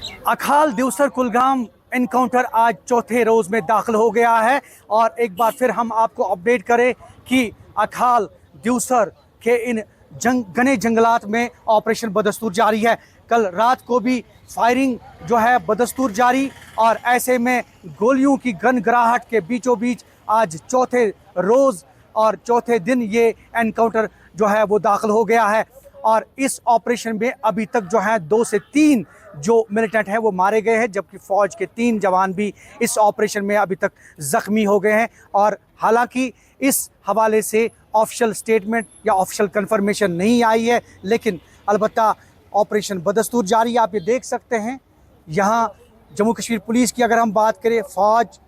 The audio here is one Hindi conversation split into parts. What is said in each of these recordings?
अखाल दिवसर कुलगाम एनकाउंटर आज चौथे रोज में दाखिल हो गया है और एक बार फिर हम आपको अपडेट करें कि अखाल दिवसर के इन घने जंगलात में ऑपरेशन बदस्तूर जारी है। कल रात को भी फायरिंग जो है बदस्तूर जारी और ऐसे में गोलियों की गनगराहट के बीचों बीच आज चौथे रोज और चौथे दिन ये एनकाउंटर जो है वो दाखिल हो गया है। और इस ऑपरेशन में अभी तक जो है 2 से 3 जो मिलिटेंट हैं वो मारे गए हैं, जबकि फ़ौज के 3 जवान भी इस ऑपरेशन में अभी तक ज़ख्मी हो गए हैं। और हालांकि इस हवाले से ऑफिशियल स्टेटमेंट या ऑफिशियल कंफर्मेशन नहीं आई है, लेकिन अलबत्ता ऑपरेशन बदस्तूर जारी। आप ये देख सकते हैं यहाँ जम्मू कश्मीर पुलिस की अगर हम बात करें, फ़ौज,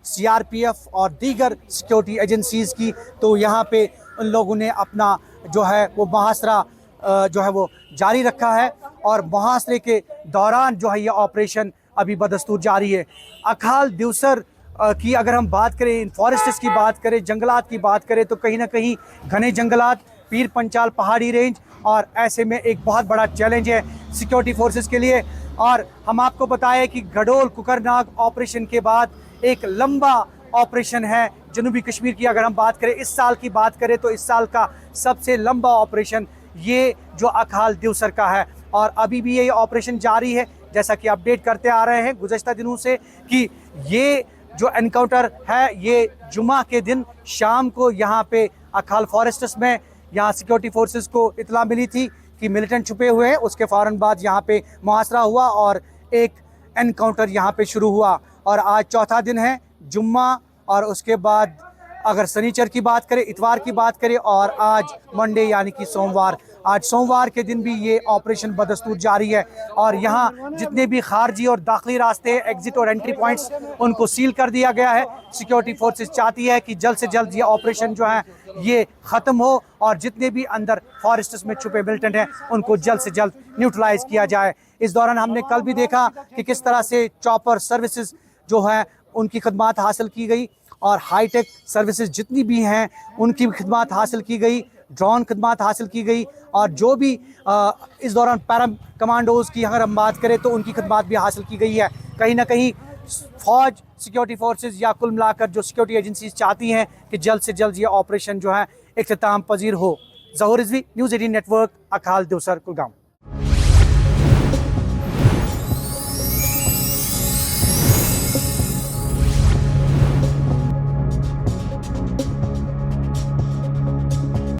CRPF और दीगर सिक्योरिटी एजेंसीज़ की, तो यहाँ पे उन लोगों ने अपना जो है वो मुहासरा जो है वो जारी रखा है और मुहासरे के दौरान जो है ये ऑपरेशन अभी बदस्तूर जारी है। अखाल दिवसर की अगर हम बात करें, इन फॉरेस्ट्स की बात करें, जंगलात की बात करें, तो कहीं ना कहीं घने जंगलात, पीर पंचाल पहाड़ी रेंज, और ऐसे में एक बहुत बड़ा चैलेंज है सिक्योरिटी फोर्सेस के लिए। और हम आपको बताएं कि गडोल कुकरनाग ऑपरेशन के बाद एक लंबा ऑपरेशन है जनूबी कश्मीर की। अगर हम बात करें, इस साल की बात करें, तो इस साल का सबसे लंबा ऑपरेशन ये जो अखाल दिवसर का है और अभी भी ये ऑपरेशन जारी है। जैसा कि अपडेट करते आ रहे हैं गुज़श्ता दिनों से कि ये जो एनकाउंटर है ये जुमा के दिन शाम को यहाँ पे अखाल फॉरेस्ट्स में यहाँ सिक्योरिटी फोर्सेस को इतला मिली थी कि मिलिटेंट छुपे हुए हैं। उसके फ़ौरन बाद यहाँ पे मुहासरा हुआ और एक एनकाउंटर यहाँ पे शुरू हुआ और आज चौथा दिन है, जुम्मा, और उसके बाद अगर शनिचर की बात करें, इतवार की बात करें, और आज मंडे यानी कि सोमवार, आज सोमवार के दिन भी ये ऑपरेशन बदस्तूर जारी है। और यहाँ जितने भी खारजी और दाखिली रास्ते, एग्जिट और एंट्री पॉइंट्स, उनको सील कर दिया गया है। सिक्योरिटी फोर्सेस चाहती है कि जल्द से जल्द ये ऑपरेशन जो है ये ख़त्म हो और जितने भी अंदर फॉरेस्ट्स में छुपे मिलिटेंट हैं उनको जल्द से जल्द न्यूट्रलाइज किया जाए। इस दौरान हमने कल भी देखा कि किस तरह से चॉपर सर्विसेज जो है उनकी खदमात हासिल की गई और हाईटेक सर्विसेज जितनी भी हैं उनकी खदमात हासिल की गई, ड्रोन खदमात हासिल की गई, और जो भी इस दौरान पैरा कमांडोज़ की अगर हम बात करें तो उनकी खदमात भी हासिल की गई है। कहीं ना कहीं फ़ौज, सिक्योरिटी फोर्सेस या कुल मिलाकर जो सिक्योरिटी एजेंसीज चाहती हैं कि जल्द से जल्द ये ऑपरेशन जो है इख्तिताम पजीर हो। Zahoor Rizvi, news 18 network, Akhal Devsar Kulgam.